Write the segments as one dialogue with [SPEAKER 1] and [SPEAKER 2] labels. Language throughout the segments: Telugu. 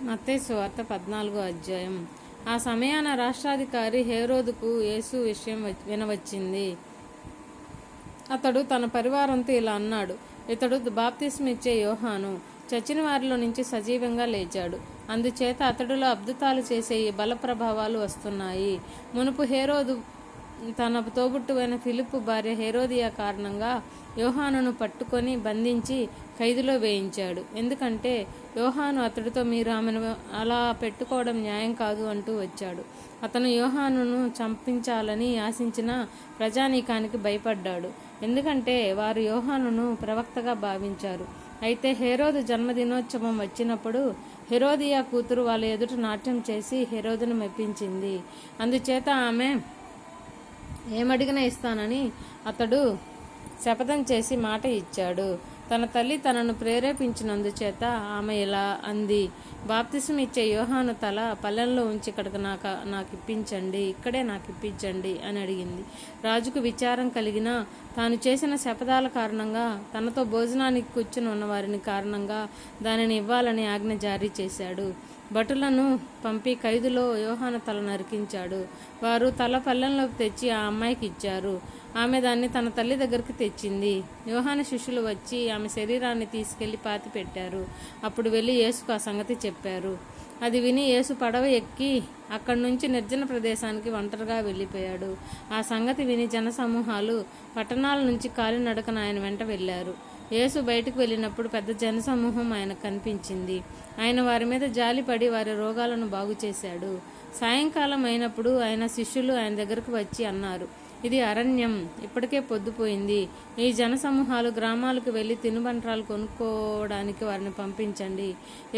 [SPEAKER 1] మత్తయి సువార్త 14వ అధ్యాయం. ఆ సమయాన రాష్ట్రాధికారి హేరోదుకు యేసు విషయం వినవచ్చింది. అతడు తన పరివారంతో ఇలా అన్నాడు: ఇతడు బాప్తిస్మిచ్చే యోహాను. చచ్చిన వారిలో నుంచి సజీవంగా లేచాడు. అందుచేత అతడిలో అద్భుతాలు చేసే ఈ బల ప్రభావాలు వస్తున్నాయి. మునుపు హేరోదు తన తోబుట్టువైన ఫిలిప్పు భార్య హేరోదియా కారణంగా యోహానును పట్టుకొని బంధించి ఖైదులో వేయించాడు. ఎందుకంటే యోహాను అతడితో, మీరు ఆమెను అలా పెట్టుకోవడం న్యాయం కాదు అంటూ వచ్చాడు. అతను యోహానును చంపించాలని ఆశించిన ప్రజానీకానికి భయపడ్డాడు. ఎందుకంటే వారు యోహానును ప్రవక్తగా భావించారు. అయితే హేరోదు జన్మదినోత్సవం వచ్చినప్పుడు హేరోదియా కూతురు వాళ్ళ ఎదుట నాట్యం చేసి హేరోదును మెప్పించింది. అందుచేత ఆమె ఏమడిగినా ఇస్తానని అతడు శపథం చేసి మాట ఇచ్చాడు. తన తల్లి తనను ప్రేరేపించినందుచేత ఆమె ఇలా అంది: బాప్తిసం ఇచ్చే యోహాను తల పల్లెంలో ఉంచి ఇక్కడికి ఇక్కడే నాకు ఇప్పించండి అని అడిగింది. రాజుకు విచారం కలిగిన తాను చేసిన శపథాల కారణంగా తనతో భోజనానికి కూర్చుని ఉన్న వారిని కారణంగా దానిని ఇవ్వాలని ఆజ్ఞ జారీ చేశాడు. భటులను పంపి ఖైదులో యోహాను తల నరికించాడు. వారు తల పల్లెంలోకి తెచ్చి ఆ అమ్మాయికి ఇచ్చారు. ఆమె దాన్ని తన తల్లి దగ్గరికి తెచ్చింది. యోహాను శిష్యులు వచ్చి ఆమె శరీరాన్ని తీసుకెళ్లి పాతి పెట్టారు. అప్పుడు వెళ్ళి యేసుకు ఆ సంగతి చెప్పారు. అది విని యేసు పడవ ఎక్కి అక్కడి నుంచి నిర్జన ప్రదేశానికి ఒంటరిగా వెళ్ళిపోయాడు. ఆ సంగతి విని జనసమూహాలు పట్టణాల నుంచి కాలినడకన ఆయన వెంట వెళ్ళారు. యేసు బయటకు వెళ్ళినప్పుడు పెద్ద జనసమూహం ఆయనకు కనిపించింది. ఆయన వారి మీద జాలిపడి వారి రోగాలను బాగు చేశాడు. సాయంకాలం అయినప్పుడు ఆయన శిష్యులు ఆయన దగ్గరకు వచ్చి అన్నారు: ఇది అరణ్యం, ఇప్పటికే పొద్దుపోయింది. ఈ జనసమూహాలు గ్రామాలకు వెళ్ళి తినుబంట్రాలు కొనుక్కోవడానికి వారిని పంపించండి.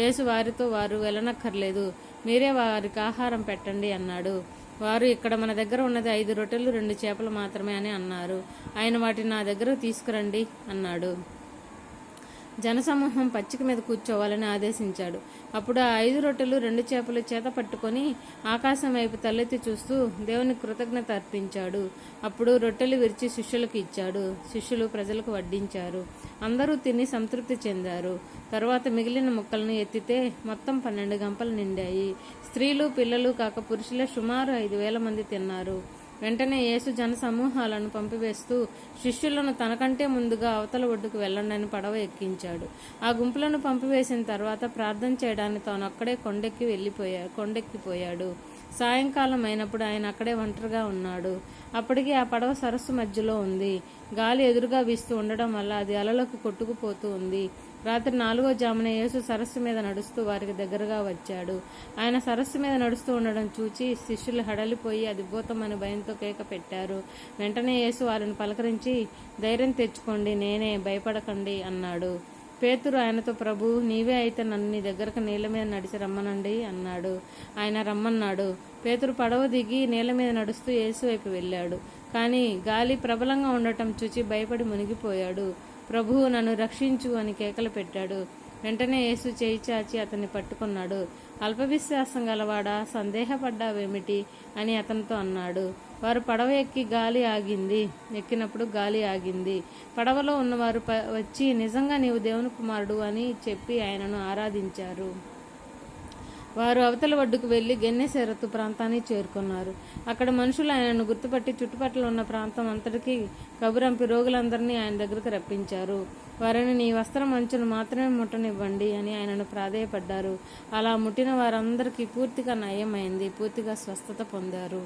[SPEAKER 1] యేసు వారితో, వారు వెళ్ళనక్కర్లేదు, మీరే వారికి ఆహారం పెట్టండి అన్నాడు. వారు, ఇక్కడ మన దగ్గర ఉన్నది 5 రొట్టెలు 2 చేపలు మాత్రమే అని అన్నారు. ఆయన వాటిని నా దగ్గరకు తీసుకురండి అన్నాడు. జనసమూహం పచ్చిక మీద కూర్చోవాలని ఆదేశించాడు. అప్పుడు ఆ 5 రొట్టెలు 2 చేపలు చేత పట్టుకొని ఆకాశం వైపు తలెత్తి చూస్తూ దేవునికి కృతజ్ఞత అర్పించాడు. అప్పుడు రొట్టెలు విరిచి శిష్యులకు ఇచ్చాడు. శిష్యులు ప్రజలకు వడ్డించారు. అందరూ తిని సంతృప్తి చెందారు. తరువాత మిగిలిన ముక్కలను ఎత్తితే మొత్తం 12 గంపలు నిండాయి. స్త్రీలు పిల్లలు కాక పురుషులే సుమారు 5,000 మంది తిన్నారు. వెంటనే యేసు జనసమూహాలను పంపివేస్తూ శిష్యులను తనకంటే ముందుగా అవతల ఒడ్డుకు వెళ్ళండి పడవ ఎక్కించాడు. ఆ గుంపులను పంపివేసిన తర్వాత ప్రార్థన చేయడానికి తాను అక్కడే కొండెక్కిపోయాడు. సాయంకాలం అయినప్పుడు ఆయన అక్కడే ఒంటరిగా ఉన్నాడు. అప్పటికి ఆ పడవ సరస్సు మధ్యలో ఉంది. గాలి ఎదురుగా వీస్తూ ఉండడం వల్ల అది అలలకు కొట్టుకుపోతూ ఉంది. రాత్రి 4వ జామున యేసు సరస్సు మీద నడుస్తూ వారికి దగ్గరగా వచ్చాడు. ఆయన సరస్సు మీద నడుస్తూ ఉండడం చూచి శిష్యులు హడలిపోయి అది భూతమని భయంతో కేక పెట్టారు. వెంటనే యేసు వారిని పలకరించి, ధైర్యం తెచ్చుకోండి, నేనే, భయపడకండి అన్నాడు. పేతురు ఆయనతో, ప్రభు, నీవే అయితే నన్ను నీ దగ్గరకు నీళ్ల మీద నడిచి రమ్మనండి అన్నాడు. ఆయన రమ్మన్నాడు. పేతురు పడవ దిగి నీళ్ల మీద నడుస్తూ యేసు వైపు వెళ్ళాడు. కానీ గాలి ప్రబలంగా ఉండటం చూచి భయపడి మునిగిపోయాడు. ప్రభువు, నన్ను రక్షించు అని కేకలు పెట్టాడు. వెంటనే యేసు చేయి చాచి అతన్ని పట్టుకున్నాడు. అల్పవిశ్వాసం గలవాడా, సందేహపడ్డావేమిటి అని అతనితో అన్నాడు. వారు పడవ ఎక్కినప్పుడు గాలి ఆగింది. పడవలో ఉన్నవారు వచ్చి, నిజంగా నీవు దేవుని కుమారుడు అని చెప్పి ఆయనను ఆరాధించారు. వారు అవతల ఒడ్డుకు వెళ్లి గెన్నెసేరతు ప్రాంతానికి చేరుకున్నారు. అక్కడ మనుషులు ఆయనను గుర్తుపట్టి చుట్టుపక్కల ఉన్న ప్రాంతం అంతటికీ కబురంపి రోగులందరినీ ఆయన దగ్గరకు రప్పించారు. వారిని, నీ వస్త్రం అంచును మాత్రమే ముట్టనివ్వండి అని ఆయనను ప్రాధేయపడ్డారు. అలా ముట్టిన వారందరికీ పూర్తిగా నయమైంది, పూర్తిగా స్వస్థత పొందారు.